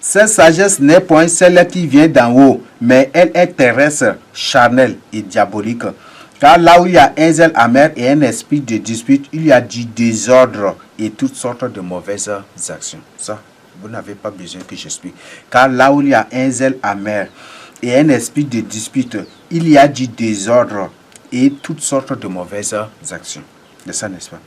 Cette sagesse n'est point celle qui vient d'en haut, mais elle est terrestre, charnelle et diabolique. Car là où il y a un zèle amer et un esprit de dispute, il y a du désordre et toutes sortes de mauvaises actions. Ça, vous n'avez pas besoin que j'explique. Car là où il y a un zèle amer et un esprit de dispute, il y a du désordre et toutes sortes de mauvaises actions. C'est ça, n'est-ce pas?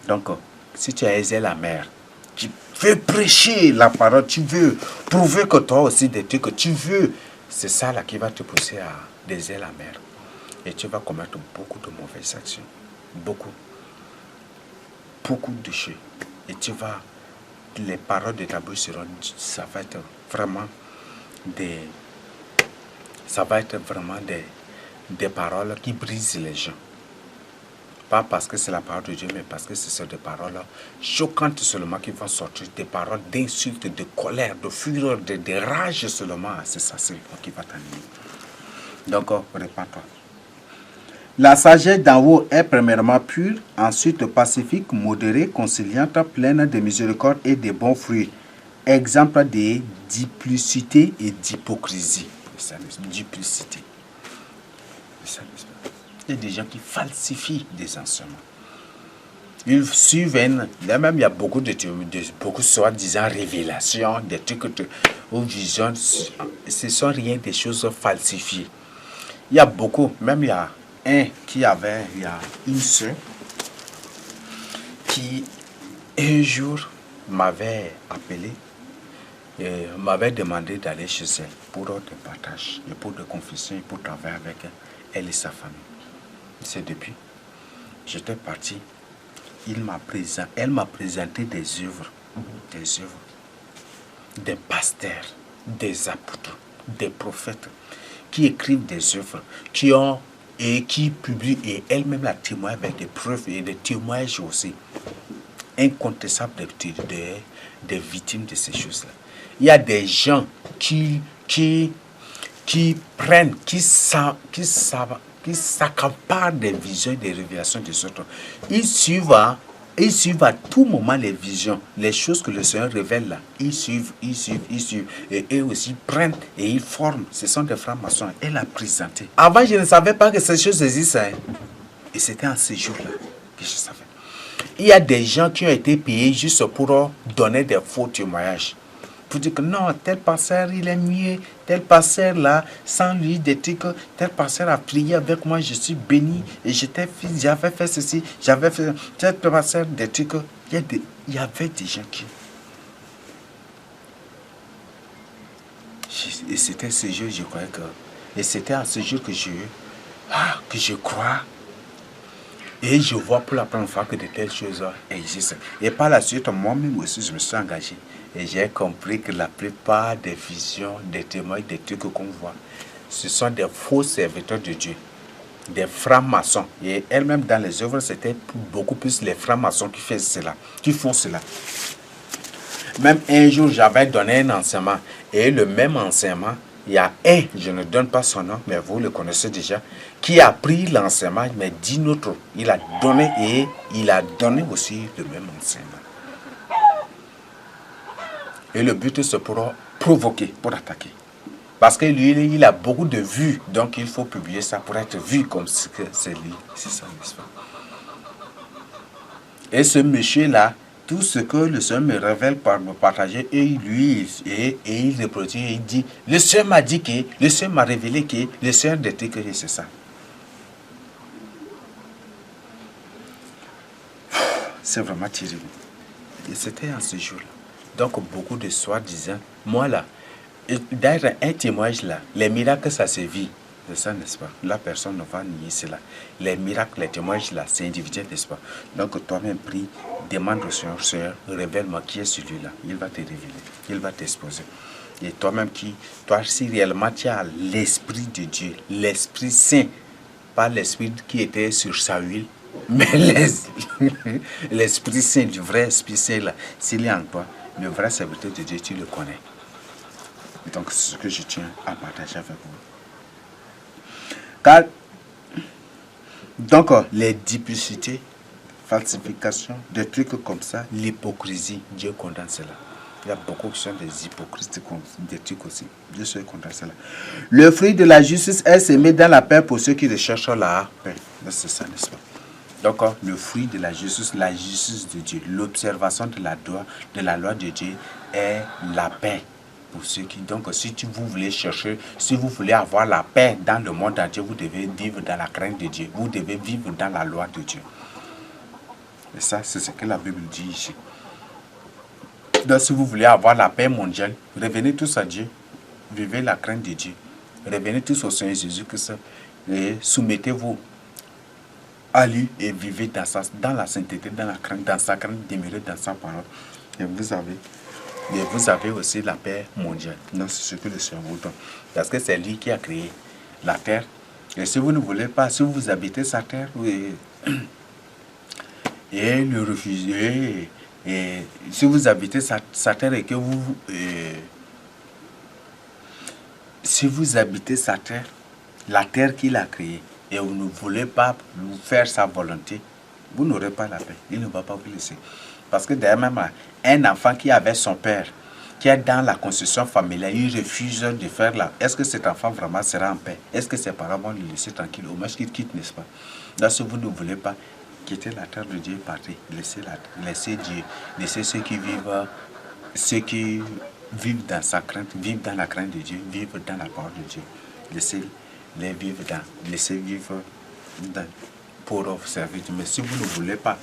Donc, si tu as un zèle amer, tu veux prêcher la parole, tu veux prouver que toi aussi des trucs que tu veux, c'est ça là qui va te pousser à des zèles amers. Et tu vas commettre beaucoup de mauvaises actions. Beaucoup de choses. Et tu vas, les paroles de ta bouche seront, ça va être vraiment des paroles qui brisent les gens. Pas parce que c'est la parole de Dieu, mais parce que ce sont des paroles choquantes seulement qui vont sortir, des paroles d'insultes, de colère, de fureur, de rage seulement. C'est ça seulement qui va t'animer. Donc, répare-toi. La sagesse d'en haut est premièrement pure, ensuite pacifique, modérée, conciliante, pleine de miséricorde et de bons fruits. Exemple de duplicité et d'hypocrisie. Duplicité. Il y a des gens qui falsifient des enseignements. Ils suivent même il y a beaucoup de soi-disant révélations, des trucs ou visions. Ce sont rien des choses falsifiées. Il y a beaucoup, même il y a il y a une soeur qui un jour m'avait appelé et m'avait demandé d'aller chez elle pour des partages et pour des confessions et pour travailler avec elle et sa famille. C'est depuis. J'étais parti. Elle m'a présenté des œuvres, des pasteurs, des apôtres, des prophètes qui écrivent des œuvres, qui publient et elle-même la témoigne avec des preuves et des témoignages aussi incontestables des victimes de ces choses-là. Il y a des gens qui s'accaparent des visions et des révélations des autres. Ils suivent à tout moment les visions, les choses que le Seigneur révèle là. Ils suivent. Et eux aussi prennent et ils forment. Ce sont des francs-maçons. Elle a présenté. Avant, je ne savais pas que ces choses existaient. Et c'était en ces jours-là que je savais. Il y a des gens qui ont été payés juste pour donner des faux témoignages. Pour dire que non, tel pasteur, il est mieux. Tel pasteur là, sans lui, des trucs. Tel pasteur a prié avec moi, je suis béni. Et j'étais fils, j'avais fait ceci, j'avais fait. Tel pasteur, des trucs. Il y avait des gens qui. Et c'était ce jour, je croyais que. Et c'était à ce jour que je crois. Et je vois pour la première fois que de telles choses existent. Et par la suite, moi-même aussi, je me suis engagé. Et j'ai compris que la plupart des visions, des témoins, des trucs qu'on voit, ce sont des faux serviteurs de Dieu, des francs-maçons. Et elle-même, dans les œuvres, c'était beaucoup plus les francs-maçons qui font cela. Même un jour, j'avais donné un enseignement. Et le même enseignement, il y a je ne donne pas son nom, mais vous le connaissez déjà, qui a pris l'enseignement, mais d'une autre. Il a donné et il a donné aussi le même enseignement. Et le but, c'est pour provoquer, pour attaquer. Parce que lui, il a beaucoup de vues, donc il faut publier ça pour être vu comme ce que c'est lui. C'est ça, n'est-ce pas? Et ce monsieur-là, tout ce que le Seigneur me révèle par me partager, et il reproduit, et il dit, le Seigneur m'a dit que, le Seigneur m'a révélé que, le Seigneur dit que c'est ça. C'est vraiment terrible. Et c'était en ce jour-là. Donc, beaucoup de soi-disant, moi là, d'ailleurs, un témoignage là, les miracles, ça se vit. C'est ça, n'est-ce pas? La personne ne va nier cela. Les miracles, les témoignages là, c'est individuel, n'est-ce pas? Donc, toi-même, prie, demande au Seigneur, révèle-moi qui est celui-là. Il va te révéler, il va t'exposer. Et toi-même, toi, si réellement tu as l'Esprit de Dieu, l'Esprit Saint, pas l'Esprit qui était sur Saül, mais l'Esprit Saint, du vrai Esprit Saint là, s'il est en toi, le vrai serviteur de Dieu, tu le connais. Donc, c'est ce que je tiens à partager avec vous. Donc, les duplicités, falsifications, des trucs comme ça, l'hypocrisie, Dieu condamne cela. Il y a beaucoup qui sont des hypocrites, des trucs aussi. Je suis contre cela. Le fruit de la justice est semé dans la paix pour ceux qui recherchent la paix. C'est ça, n'est-ce pas? Donc, le fruit de la justice de Dieu, l'observation de la loi de Dieu est la paix. Pour ceux qui, donc, si vous voulez chercher, si vous voulez avoir la paix dans le monde entier, vous devez vivre dans la crainte de Dieu. Vous devez vivre dans la loi de Dieu. Et ça, c'est ce que la Bible dit ici. Donc, si vous voulez avoir la paix mondiale, revenez tous à Dieu. Vivez la crainte de Dieu. Revenez tous au Seigneur Jésus-Christ et soumettez-vous à lui et vivez dans la sainteté, dans la crainte, dans sa crainte, demeurez dans sa parole. Et vous avez aussi la paix mondiale. Donc, c'est ce que le Seigneur vous donne. Parce que c'est lui qui a créé la terre. Et si vous ne voulez pas, si vous habitez sa terre et le refusez, et si vous habitez sa terre et que vous... si vous habitez sa terre, la terre qu'il a créée, et vous ne voulez pas faire sa volonté, vous n'aurez pas la paix. Il ne va pas vous laisser. Parce que derrière même un enfant qui avait son père, qui est dans la construction familiale, il refuse de faire là. Est-ce que cet enfant vraiment sera en paix? Est-ce que ses parents vont le laisser tranquille? Au moins qu'il quitte, n'est-ce pas? Donc si vous ne voulez pas quitter la terre de Dieu et partir, laissez Dieu, laissez ceux qui vivent dans sa crainte, vivent dans la crainte de Dieu, vivent dans la parole de Dieu. Laissez-les vivre laissez vivre pour observer Dieu. Mais si vous ne voulez pas,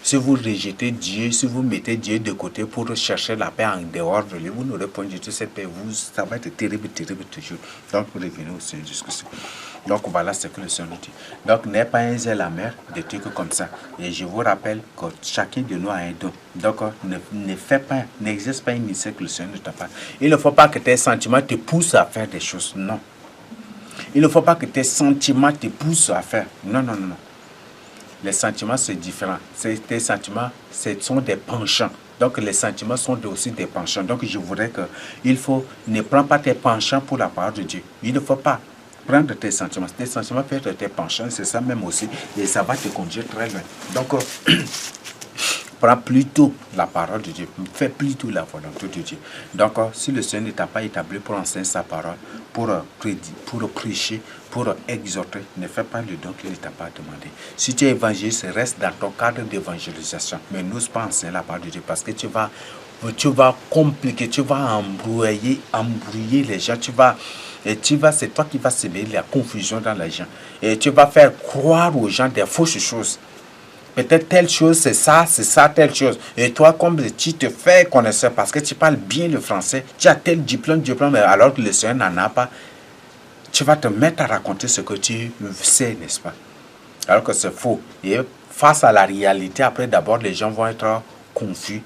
si vous rejetez Dieu, si vous mettez Dieu de côté pour chercher la paix en dehors de lui, vous n'aurez pas du tout cette paix. Ça va être terrible, terrible toujours. Donc, vous revenez au Seigneur jusqu'ici. Donc, voilà ce que le Seigneur nous dit. Donc, n'est pas un zèle amer, des trucs comme ça. Et je vous rappelle que chacun de nous a un don. Donc, n'existe pas une mission que le Seigneur ne t'a pas. Il ne faut pas que tes sentiments te poussent à faire des choses. Non. Il ne faut pas que tes sentiments te poussent à faire. Non, non, non, non. Les sentiments, c'est différent. Tes sentiments, ce sont des penchants. Donc, les sentiments sont aussi des penchants. Donc, je voudrais que ne prends pas tes penchants pour la parole de Dieu. Il ne faut pas prendre tes sentiments. Tes sentiments peuvent être tes penchants, c'est ça même aussi. Et ça va te conduire très loin. Donc, prends plutôt la parole de Dieu. Fais plutôt la volonté de Dieu. Donc, si le Seigneur ne t'a pas établi pour enseigner sa parole, pour prêcher, pour exhorter, ne fais pas le don qu'il ne t'a pas demandé. Si tu es évangéliste, reste dans ton cadre d'évangélisation. Mais n'ose pas enseigner la parole de Dieu parce que tu vas compliquer, tu vas embrouiller les gens, c'est toi qui vas semer la confusion dans les gens. Et tu vas faire croire aux gens des fausses choses. Peut-être telle chose, c'est ça, telle chose. Et toi, comme tu te fais connaisseur parce que tu parles bien le français, tu as tel diplôme, alors que le Seigneur n'en a pas, tu vas te mettre à raconter ce que tu sais, n'est-ce pas? Alors que c'est faux. Et face à la réalité, après, d'abord, les gens vont être confus.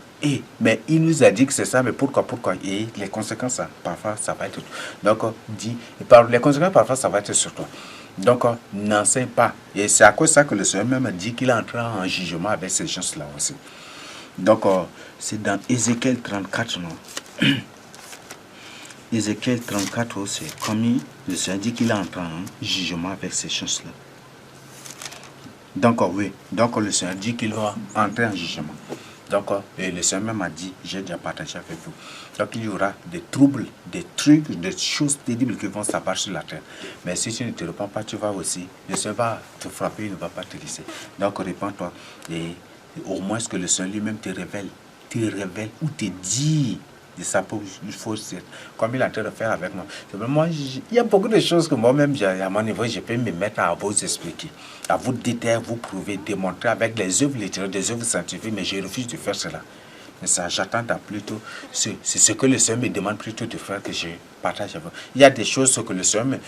Mais il nous a dit que c'est ça, mais pourquoi? Et les conséquences, parfois, ça va être... Donc, les conséquences, parfois, ça va être sur toi. Donc, n'enseigne pas. Et c'est à cause de ça que le Seigneur même a dit qu'il entre en jugement avec ces gens-là aussi. Donc, c'est dans Ézéchiel 34, non? Ézéchiel 34 aussi, comme le Seigneur dit qu'il entre en jugement avec ces gens-là. Donc, oui. Donc, le Seigneur dit qu'il va entrer en jugement. Donc, le Seigneur même a dit, j'ai déjà partagé avec vous. Donc, il y aura des troubles, des trucs, des choses terribles qui vont s'abattre sur la terre. Mais si tu ne te répands pas, tu vas aussi, le Seigneur va te frapper, il ne va pas te laisser. Donc, répands-toi. Et au moins que le Seigneur lui-même te révèle ou te dit de sa fausseté, comme il est en train de faire avec moi. Moi, il y a beaucoup de choses que moi-même, à mon niveau, je peux me mettre à vous expliquer, à vous détailler, vous prouver, démontrer avec les œuvres littéraires, des œuvres scientifiques, mais je refuse de faire cela. Mais ça, j'attends plutôt, c'est ce que le Seigneur me demande plutôt de faire que je partage avec vous. Il y a des choses que le Seigneur,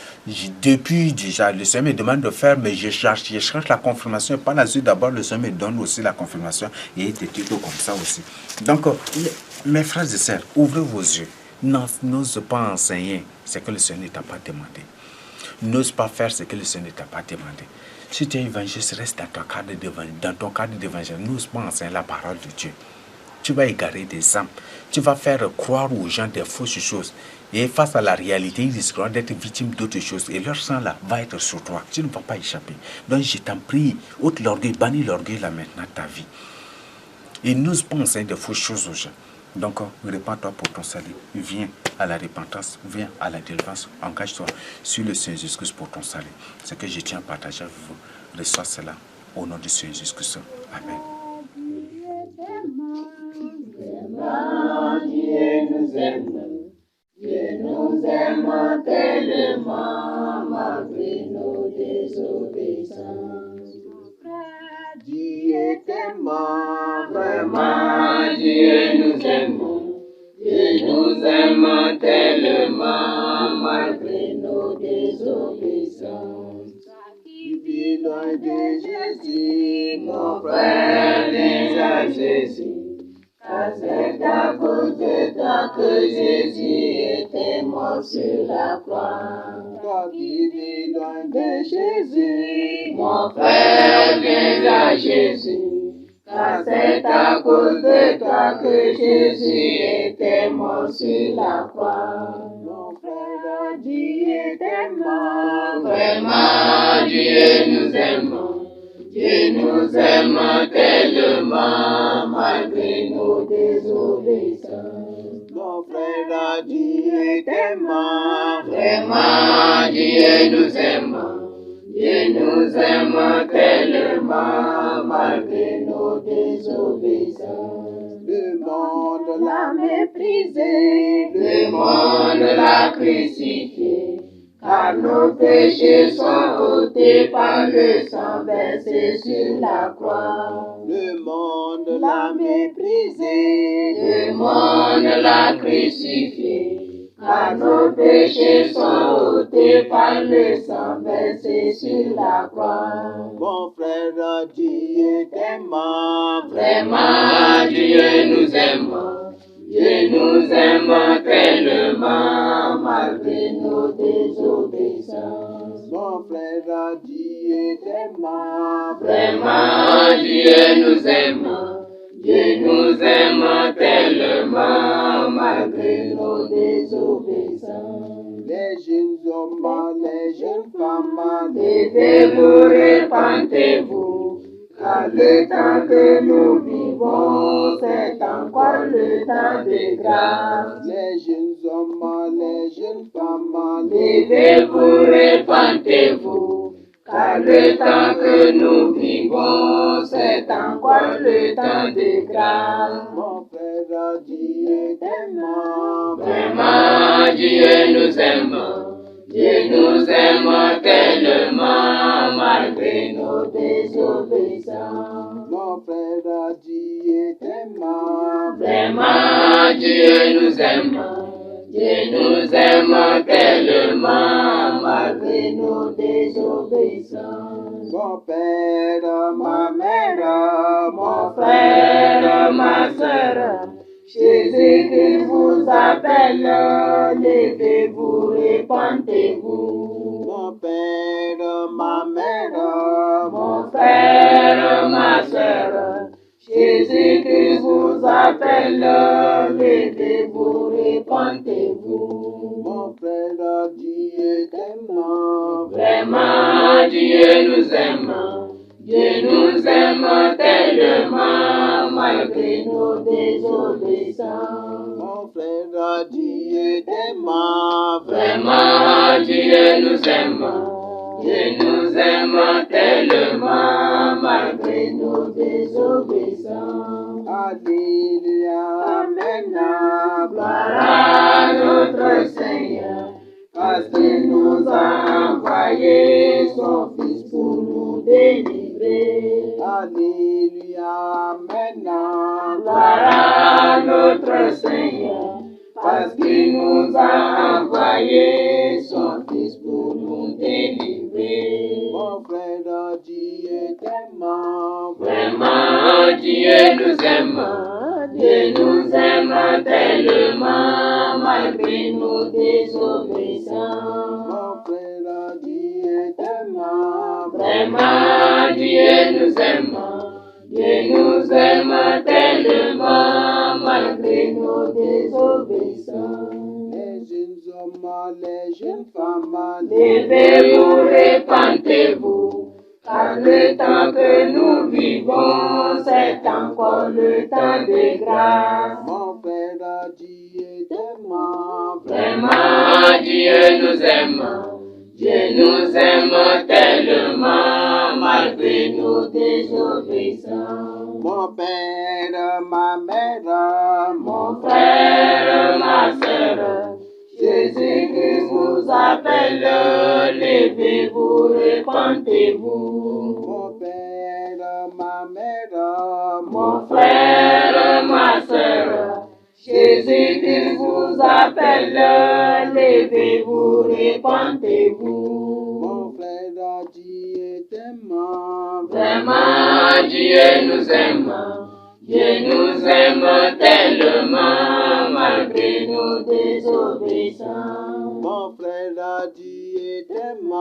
depuis déjà, le Seigneur me demande de faire, mais je cherche la confirmation. Et par la suite, d'abord, le Seigneur me donne aussi la confirmation et des trucs comme ça aussi. Donc, mes frères et sœurs, ouvrez vos yeux. N'ose pas enseigner ce que le Seigneur ne t'a pas demandé. N'ose pas faire ce que le Seigneur ne t'a pas demandé. Si tu es évangéliste, reste dans ton cadre d'évangile. N'ose pas enseigner la parole de Dieu. Tu vas égarer des âmes. Tu vas faire croire aux gens des fausses choses. Et face à la réalité, ils risqueront d'être victimes d'autres choses. Et leur sang là va être sur toi. Tu ne vas pas échapper. Donc je t'en prie, ôte l'orgueil, bannis l'orgueil là maintenant ta vie. Et n'ose pas enseigner de fausses choses aux gens. Donc, répands-toi pour ton salut. Viens à la repentance, viens à la délivrance. Engage-toi sur le Seigneur Jésus-Christ pour ton salut. Ce que je tiens à partager avec vous, reçois cela au nom du Seigneur Jésus-Christ. Amen. Dieu nous aime tellement malgré nos désobéissances. Dieu est aimant, vraiment Dieu nous aime tellement malgré nos désobéissances. Qui vit loin de Jésus, mon frère, viens à Jésus. Car c'est à cause de toi que Jésus était mort sur la croix. Toi qui vis loin de Jésus, mon frère, viens à Jésus. Car c'est à cause de toi que Jésus était mort sur la croix. Mon frère, Dieu est aimant, vraiment Dieu nous aime. Dieu nous aime tellement malgré nos désobéissances. Mon frère, Dieu est aimant, vraiment Dieu nous aime. Dieu nous aime tellement malgré nos désobéissances. Le monde l'a méprisé, le monde l'a crucifié. Car nos péchés sont ôtés par le sang versé sur la croix. Le monde l'a méprisé, le monde l'a crucifié. Car nos péchés sont ôtés par le sang versé sur la croix. Mon frère, Dieu est aimant, vraiment Dieu nous aime. Dieu nous aime tellement malgré nos désobéissances. Mon frère, Dieu est aimant, vraiment Dieu nous aime. Dieu nous aime tellement malgré nos désobéissances. Les jeunes hommes, les jeunes femmes, levez-vous, repentez-vous. Car le temps que nous vivons, c'est encore le temps de grâce. Les jeunes hommes, les jeunes femmes, levez-vous, repentez-vous. Car le temps que nous vivons, c'est encore le temps de grâce. Mon frère, Dieu est aimant, vraiment Dieu nous aime. Dieu nous aime tellement malgré nos désobéissances. Mon frère, Dieu est aimant, vraiment Dieu nous aime. Dieu nous aime tellement malgré nos désobéissances. Mon père, ma mère, mon frère, ma soeur, Jésus qui vous appelle, levez-vous, repentez-vous. Mon père, ma mère, mon frère, ma soeur, Jésus qui vous appelle, levez-vous, repentez-vous. Mon frère, Dieu est aimant, vraiment Dieu nous aime. Dieu nous aime tellement malgré nos désobéissances. Mon frère, Dieu est aimant, vraiment Dieu nous aime. Dieu nous aime tellement malgré nos désobéissances. Alléluia, Amen, gloire à notre Seigneur, parce qu'il nous a envoyé son Fils pour nous délivrer. Alléluia, Amen, gloire à notre Seigneur, parce qu'il nous a envoyé son Fils pour nous délivrer. Mon frère, Dieu est aimant, vraiment Dieu nous aime. Dieu nous aime tellement malgré nos désobéissances. Mon frère, Dieu est aimant, vraiment Dieu nous aime. Dieu nous aime tellement malgré nos désobéissances. Les jeunes hommes, les jeunes femmes, levez-vous, repentez-vous. Car le temps que nous vivons, c'est encore le temps de grâce. Mon frère, Vraiment, Dieu nous aime. Dieu nous aime tellement, malgré nos désobéissances. Mon père, ma mère, Mon frère, ma sœur, Jésus-Christ vous appelle, levez-vous, répentez-vous. mon père, ma mère, Mon frère, ma sœur, Jésus-Christ vous appelle, levez-vous, répentez-vous. mon frère, Dieu t'aime. Vraiment, Dieu nous aime. Dieu nous aime tellement, malgré nos désobéissances. Mon frère, Dieu t'aime.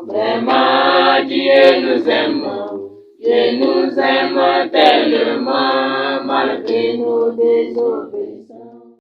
Vraiment, Dieu nous aime. Dieu nous aime tellement, malgré nos désobéissances.